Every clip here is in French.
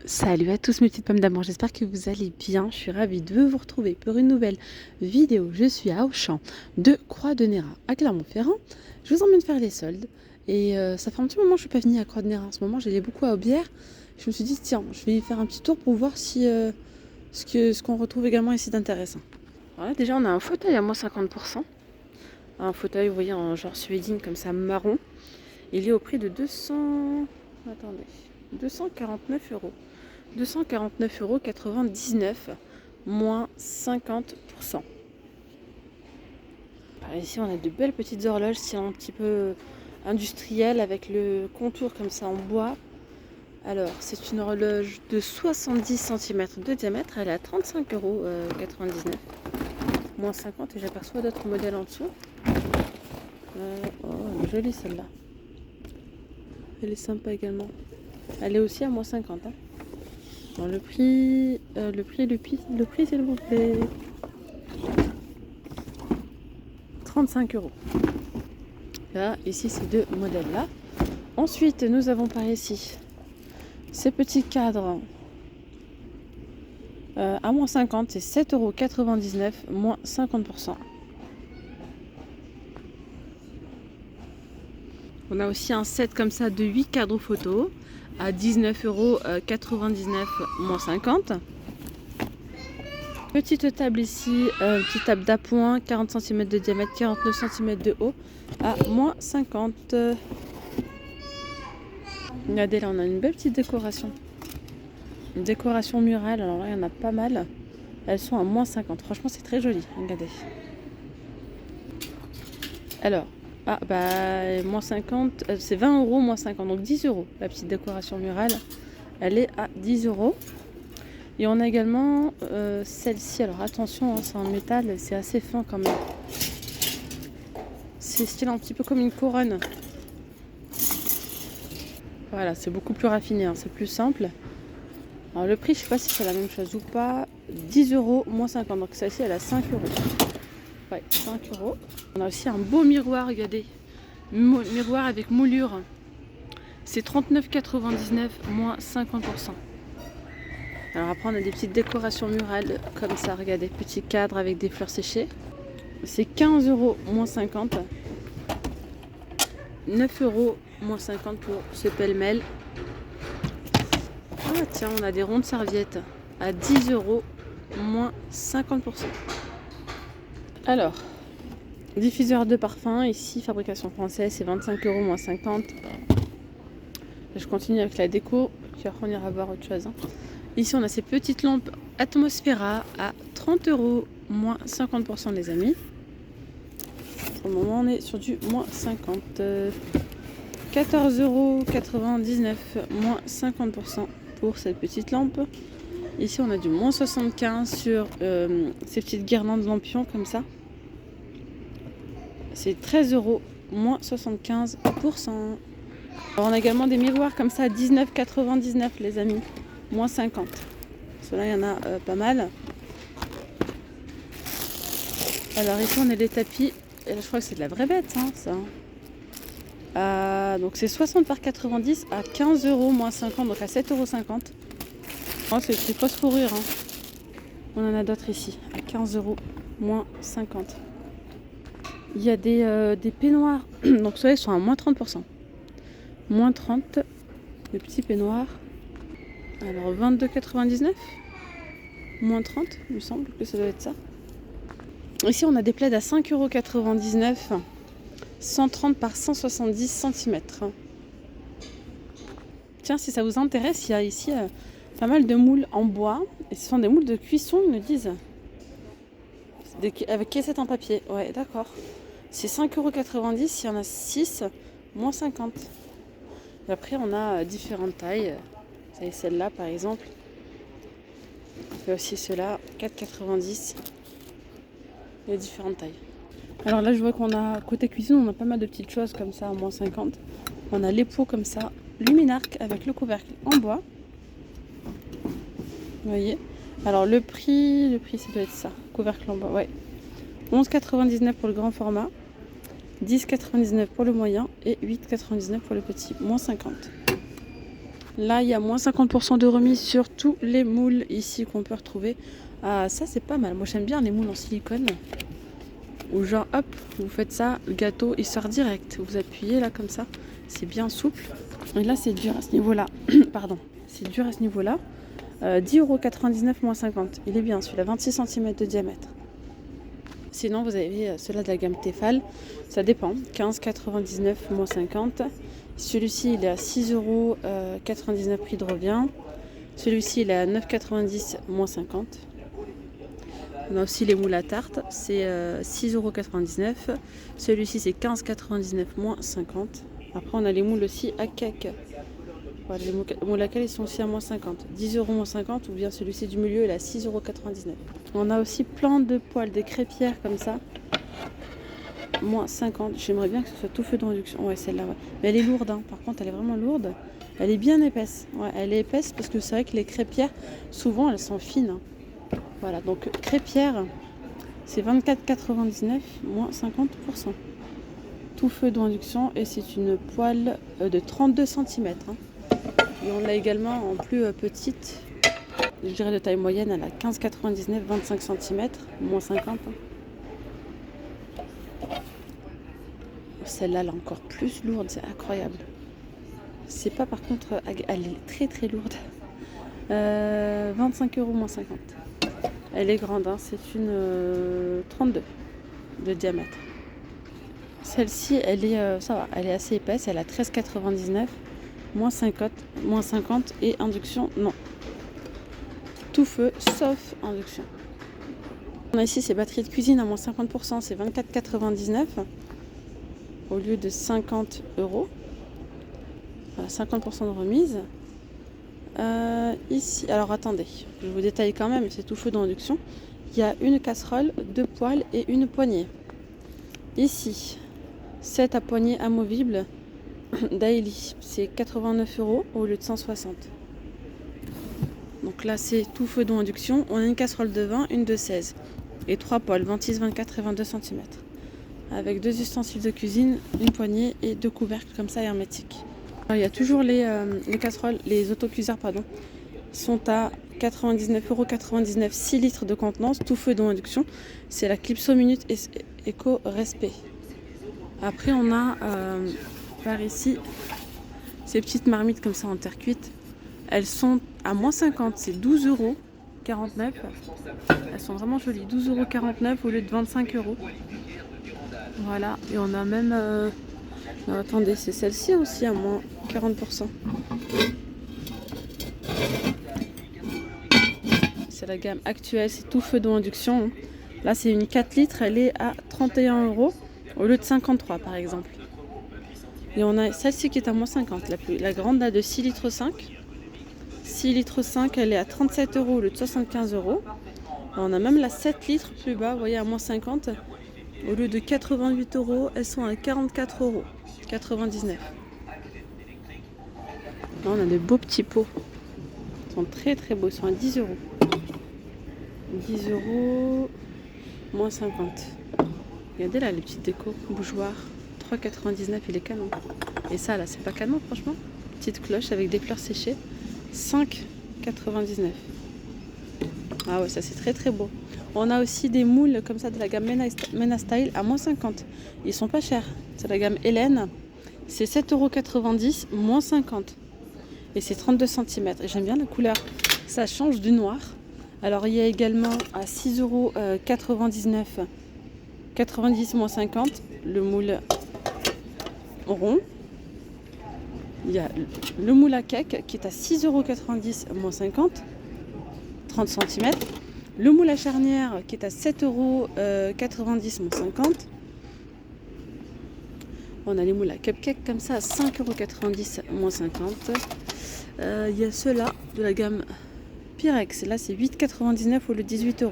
Salut à tous mes petites pommes d'amour, j'espère que vous allez bien. Je suis ravie de vous retrouver pour une nouvelle vidéo. Je suis à Auchan de Croix-de-Néra à Clermont-Ferrand. Je vous emmène faire les soldes. Et ça fait un petit moment que je ne suis pas venue à Croix-de-Néra. En ce moment, j'allais beaucoup à Aubière. Je me suis dit, tiens, je vais y faire un petit tour pour voir si ce qu'on retrouve également ici d'intéressant. Alors là, déjà, on a un fauteuil à moins 50%. Un fauteuil, vous voyez, en genre suédine comme ça, marron. Il est au prix de 249 euros. 249,99 €, moins 50%. Par ici, on a de belles petites horloges, c'est un petit peu industriel avec le contour comme ça en bois. Alors, c'est une horloge de 70 cm de diamètre, elle est à 35,99 €, moins 50, et j'aperçois d'autres modèles en dessous. Oh, elle est jolie celle-là. Elle est sympa également. Elle est aussi à moins 50. Hein. Bon, le prix, s'il vous plaît. 35 €. Là, ici, ces deux modèles-là. Ensuite, nous avons par ici ces petits cadres à moins 50, c'est 7,99 €, moins 50%. On a aussi un set comme ça de 8 cadres photos à 19,99 €, moins 50. Petite table ici, petite table d'appoint, 40 cm de diamètre, 49 cm de haut, à moins 50. Regardez, là on a une belle petite décoration. Une décoration murale, alors là il y en a pas mal. Elles sont à moins 50. Franchement c'est très joli, regardez. Alors, moins 50, c'est 20 €, moins 50, donc 10 €. La petite décoration murale, elle est à 10 €. Et on a également celle-ci, alors attention, hein, c'est en métal, c'est assez fin quand même. C'est style un petit peu comme une couronne. Voilà, c'est beaucoup plus raffiné, hein, c'est plus simple. Alors le prix, je sais pas si c'est la même chose ou pas. 10 €, moins 50, donc celle-ci elle a 5 €. Ouais, 5 €. On a aussi un beau miroir, regardez. Miroir avec moulure. C'est 39,99 €, moins 50%. Alors après on a des petites décorations murales comme ça, regardez, petit cadre avec des fleurs séchées. C'est 15 €, moins 50. 9 €, moins 50 pour ce pêle-mêle. Ah tiens, on a des rondes serviettes à 10 €, moins 50%. Alors, diffuseur de parfum, ici, fabrication française, c'est 25 €, moins 50. Je continue avec la déco, puis après on ira voir autre chose. Hein. Ici, on a ces petites lampes Atmosphera à 30 €, moins 50% les amis. Pour le moment, on est sur du moins 50. 14,99 €, moins 50% pour cette petite lampe. Ici, on a du moins 75 sur ces petites guirlandes lampions comme ça. C'est 13 €, moins 75%. Alors, on a également des miroirs comme ça à 19,99 € les amis, moins 50. Cela, il y en a pas mal. Alors ici, on a des tapis. Et là, je crois que c'est de la vraie bête, hein, ça. Donc c'est 60 par 90 à 15 €, moins 50, donc à 7,50 €. Oh, c'est fausse fourrure. Hein. On en a d'autres ici, à 15 €, moins 50. Il y a des peignoirs, donc ceux-là, ils sont à moins 30%. Moins 30, les petits peignoirs. Alors 22,99 €, moins 30, il me semble que ça doit être ça. Ici, on a des plaids à 5,99 €, 130 par 170 cm. Tiens, si ça vous intéresse, il y a ici pas mal de moules en bois. Et ce sont des moules de cuisson, ils nous disent. Avec caissette en papier. Ouais, d'accord. C'est 5,90 €, il y en a 6, moins 50. Et après, on a différentes tailles. Vous savez, celle-là, par exemple. On fait aussi ceux-là, 4,90 €. Il y a différentes tailles. Alors là, je vois qu'on a, côté cuisine, on a pas mal de petites choses comme ça, à moins 50. On a les pots comme ça, Luminarc avec le couvercle en bois. Vous voyez. Alors le prix, ça doit être ça. Couvercle en bois, ouais. 11,99 € pour le grand format. 10,99 € pour le moyen. Et 8,99 € pour le petit. Moins 50. Là, il y a moins 50% de remise sur tous les moules ici qu'on peut retrouver. Ah, ça, c'est pas mal. Moi, j'aime bien les moules en silicone. Ou genre, hop, vous faites ça, le gâteau, il sort direct. Vous appuyez là, comme ça. C'est bien souple. Et là, c'est dur à ce niveau-là. Pardon. C'est dur à ce niveau-là. 10,99 € moins 50. Il est bien, celui-là, 26 cm de diamètre. Sinon, vous avez ceux-là de la gamme Tefal. Ça dépend. 15,99 € moins 50. Celui-ci, il est à 6,99 € prix de revient. Celui-ci, il est à 9,90 € moins 50. On a aussi les moules à tarte. C'est 6,99 €. Celui-ci, c'est 15,99 € moins 50. Après, on a les moules aussi à cake. Voilà, les moules à cake, ils sont aussi à moins 50. 10 € moins 50. Ou bien celui-ci du milieu, il est à 6,99 €. On a aussi plein de poêles, des crêpières comme ça. Moins 50. J'aimerais bien que ce soit tout feu de réduction. Ouais, celle-là, ouais. Mais elle est lourde, hein. Par contre, elle est vraiment lourde. Elle est bien épaisse. Ouais, elle est épaisse parce que c'est vrai que les crêpières, souvent, elles sont fines, hein. Voilà, donc crêpière, c'est 24,99 € moins 50%. Tout feu d'induction et c'est une poêle de 32 cm. Hein. Et on l'a également en plus petite, je dirais de taille moyenne, elle a 15,99 €, 25 cm, moins 50. Hein. Celle-là, elle est encore plus lourde, c'est incroyable. C'est pas par contre, elle est très très lourde. 25 € moins 50. Elle est grande, hein, c'est une 32 de diamètre. Celle-ci, elle est, ça va, elle est assez épaisse, elle a 13,99 €, moins 50 et induction, non. Tout feu, sauf induction. On a ici ces batteries de cuisine à moins 50%, c'est 24,99 € au lieu de 50 €. Voilà, 50% de remise. Ici, alors attendez, je vous détaille quand même, c'est tout feu d'induction. Il y a une casserole, 2 poêles et une poignée. Ici, 7 à poignée amovible Daily, c'est 89 € au lieu de 160. Donc là, c'est tout feu d'induction. On a une casserole de 20, une de 16 et 3 poêles, 26, 24 et 22 cm. Avec 2 ustensiles de cuisine, une poignée et 2 couvercles comme ça hermétiques. Alors, il y a toujours les casseroles, les autocuiseurs, pardon, sont à 99,99 €, 6 litres de contenance, tout feu d'induction. C'est la Clipso Minute Eco Respect. Après, on a par ici ces petites marmites comme ça en terre cuite. Elles sont à moins 50, c'est 12,49 €. Elles sont vraiment jolies, 12,49 € au lieu de 25 €. Voilà, et on a même... non, attendez, c'est celle-ci aussi à moins 40%. C'est la gamme actuelle, c'est tout feu d'induction. Là, c'est une 4 litres, elle est à 31 € au lieu de 53 par exemple. Et on a celle-ci qui est à moins 50, la grande là de 6 litres 5. 6 litres 5, elle est à 37 € au lieu de 75 €. On a même la 7 litres plus bas, vous voyez, à moins 50. Au lieu de 88 €, elles sont à 44,99 €. Là, on a de beaux petits pots. Ils sont très très beaux, ils sont à 10 €. 10 € moins 50. Regardez là les petites décos, bougeoir. 3,99 €, il est canon. Et ça là, c'est pas canon franchement. Petite cloche avec des fleurs séchées. 5,99 €. Ah ouais, ça c'est très très beau. On a aussi des moules comme ça de la gamme Mena Style à moins 50. Ils sont pas chers. C'est la gamme Hélène. C'est 7,90 € moins 50. Et c'est 32 cm. Et j'aime bien la couleur. Ça change du noir. Alors il y a également à 6,99 €, 90 moins 50, le moule rond. Il y a le moule à cake qui est à 6,90 € moins 50, 30 cm. Le moule à charnière qui est à 7,90 € moins 50. On a les moules à cupcake comme ça à 5,90 € moins 50. Il y a ceux-là de la gamme Pyrex. Là, c'est 8,99 € au lieu de 18 €.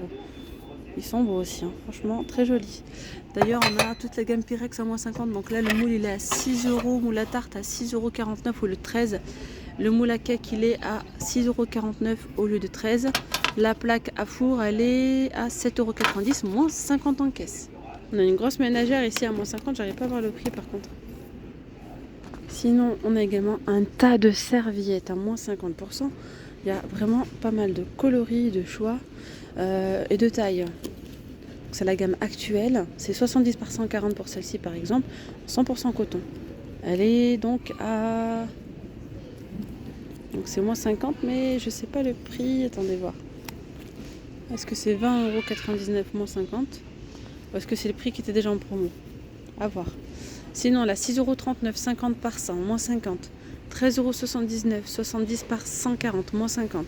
Ils sont beaux aussi, hein. Franchement, très jolis. D'ailleurs, on a toute la gamme Pyrex à moins 50. Donc là, le moule, il est à 6 €. Moule à tarte à 6,49 € au lieu de 13 €. Le moule à cake, il est à 6,49 € au lieu de 13 €. La plaque à four, elle est à 7,90 € moins 50 en caisse. On a une grosse ménagère ici à moins 50. J'arrive pas à voir le prix par contre. Sinon, on a également un tas de serviettes à moins 50%. Il y a vraiment pas mal de coloris, de choix et de taille. C'est la gamme actuelle. C'est 70 par 140 pour celle-ci par exemple. 100% coton. Elle est donc à... Donc c'est moins 50, mais je sais pas le prix. Attendez voir. Est-ce que c'est 20,99 € moins 50 ou est-ce que c'est le prix qui était déjà en promo? À voir. Sinon, la 6,39 €, 50 par 100, moins 50. 13,79 €, 70 par 140, moins 50.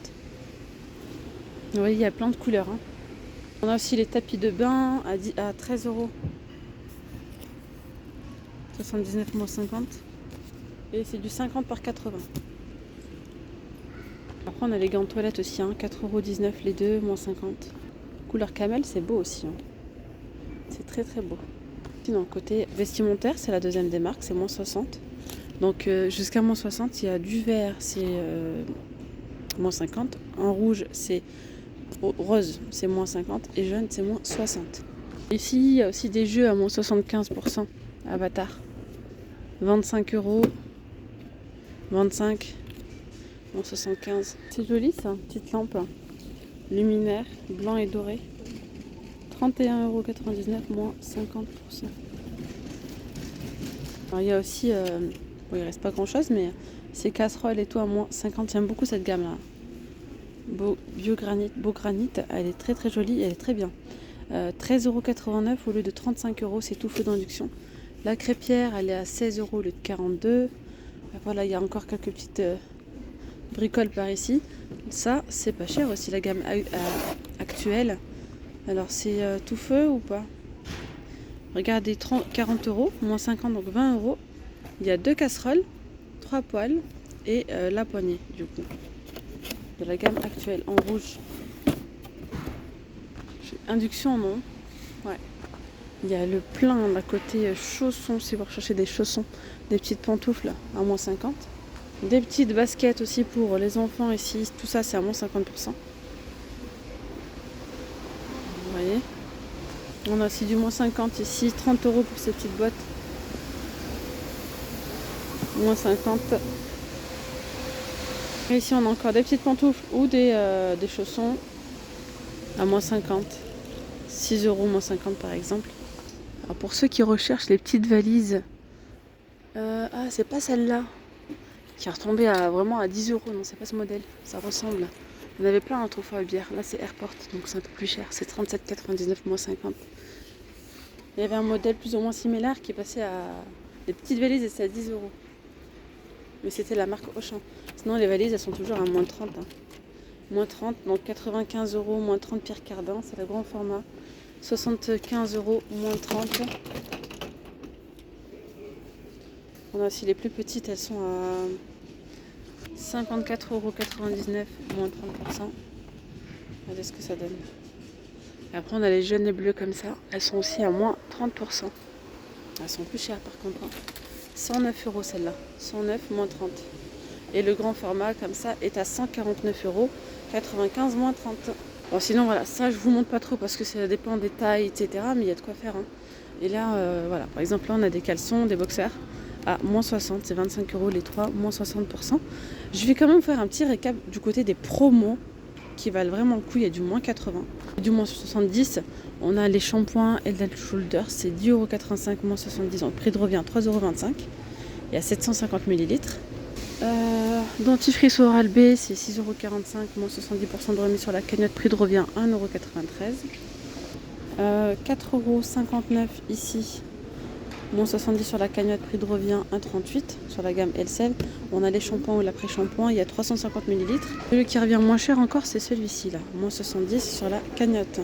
Vous voyez, il y a plein de couleurs. Hein. On a aussi les tapis de bain à 13 €. 79 moins 50. Et c'est du 50 par 80. Après, on a les gants de toilette aussi. Hein, 4,19 € les deux, moins 50. Couleur camel, c'est beau aussi. Hein. C'est très très beau. Sinon, côté vestimentaire, c'est la deuxième des marques, c'est moins 60. Donc jusqu'à moins 60, il y a du vert, c'est moins 50. En rouge, c'est rose, c'est moins 50. Et jaune, c'est moins 60. Ici, il y a aussi des jeux à moins 75%. Avatar. 25 €. 25. Moins 75. C'est joli ça, petite lampe. Luminaire, blanc et doré. 31,99 € moins 50%. Alors, il y a aussi, bon, il reste pas grand chose, mais ces casseroles et tout à moins 50. J'aime beaucoup cette gamme là. Beau granit, elle est très très jolie, elle est très bien. 13,89 € au lieu de 35 €, c'est tout feu d'induction. La crêpière, elle est à 16 € au lieu de 42. Voilà, il y a encore quelques petites bricoles par ici. Ça, c'est pas cher aussi, la gamme actuelle. Alors c'est tout feu ou pas? Regardez, 40 €, moins 50, donc 20 €. Il y a 2 casseroles, 3 poêles et la poignée du coup. De la gamme actuelle en rouge. Induction non. Ouais. Il y a le plein à côté chaussons, si vous recherchez des chaussons, des petites pantoufles à moins 50. Des petites baskets aussi pour les enfants ici, tout ça c'est à moins 50%. Vous voyez, on a aussi du moins 50 ici, 30 € pour ces petites boîtes. Moins 50. Et ici on a encore des petites pantoufles ou des chaussons à moins 50. 6 € moins 50 par exemple. Alors pour ceux qui recherchent les petites valises, ah c'est pas celle-là qui est retombée vraiment à 10 €. Non, c'est pas ce modèle, ça ressemble. Il y en avait plein autrefois à bière. Là, c'est Airport, donc c'est un peu plus cher. C'est 37,99 moins 50. Il y avait un modèle plus ou moins similaire qui passait à... Les petites valises, c'est à 10 €. Mais c'était la marque Auchan. Sinon, les valises, elles sont toujours à moins 30. Hein. Moins 30, donc 95 €, moins 30 Pierre Cardin. C'est le grand format. 75 €, moins 30. On a aussi les plus petites, elles sont à 54,99 €, moins 30%. Regardez ce que ça donne. Et après, on a les jaunes et bleues comme ça. Elles sont aussi à moins 30%. Elles sont plus chères par contre. 109 € celle-là. 109 moins 30. Et le grand format comme ça est à 149 €. 95 moins 30. Bon, sinon, voilà, ça je vous montre pas trop parce que ça dépend des tailles, etc. Mais il y a de quoi faire. Hein. Et là, voilà, par exemple, là, on a des caleçons, des boxers à moins 60. C'est 25 € les 3, moins 60%. Je vais quand même faire un petit récap du côté des promos qui valent vraiment le coup. Il y a du moins 80, du moins 70. On a les shampoings Head & Shoulders, c'est 10,85 € moins 70. Donc prix de revient 3,25 €. Il y a 750 ml. Dentifrice Oral-B, c'est 6,45 € moins 70% de remise sur la cagnotte. Prix de revient 1,93 €. 4,59 € ici. Moins 70 sur la cagnotte, prix de revient 1,38 € sur la gamme Elseve. On a les shampoings ou l'après-shampoing, il y a 350 ml. Celui qui revient moins cher encore, c'est celui-ci là, moins 70 sur la cagnotte.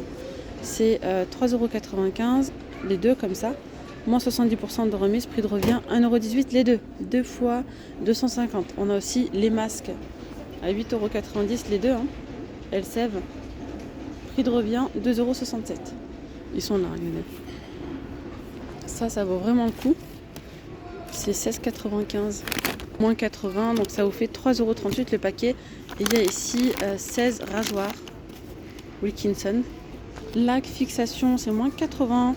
C'est 3,95 € les deux comme ça. Moins 70% de remise, prix de revient 1,18 € les deux. 2 fois 250. On a aussi les masques à 8,90 € les deux. Hein. Elseve. Prix de revient 2,67 €. Ils sont là, regardez. Ça vaut vraiment le coup. C'est 16,95 €. Moins 80, donc ça vous fait 3,38 € le paquet. Et il y a ici 16 rasoirs Wilkinson. Lac fixation, c'est moins 80.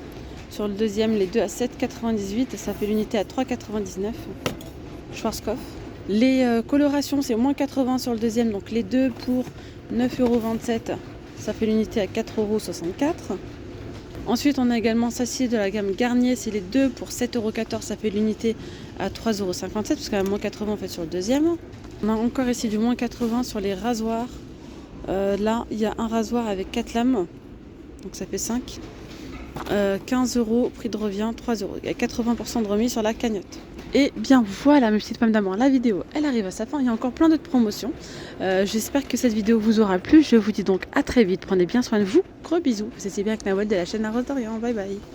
Sur le deuxième, les deux à 7,98 €. Ça fait l'unité à 3,99 €. Schwarzkopf. Les colorations, c'est moins 80 sur le deuxième, donc les deux pour 9,27 €. Ça fait l'unité à 4,64 €. Ensuite, on a également celle-ci de la gamme Garnier, c'est les deux pour 7,14 €. Ça fait l'unité à 3,57 €, parce qu'il y a moins 80 en fait sur le deuxième. On a encore ici du moins 80 sur les rasoirs. Là, il y a un rasoir avec 4 lames, donc ça fait 5. 15 €, prix de revient 3 €. Il y a 80% de remise sur la cagnotte. Et bien voilà mes petites femmes d'amour, la vidéo elle arrive à sa fin, il y a encore plein d'autres promotions. J'espère que cette vidéo vous aura plu, je vous dis donc à très vite, prenez bien soin de vous, gros bisous, vous étiez bien avec Nawel de la chaîne La Rose d'Orient, bye bye.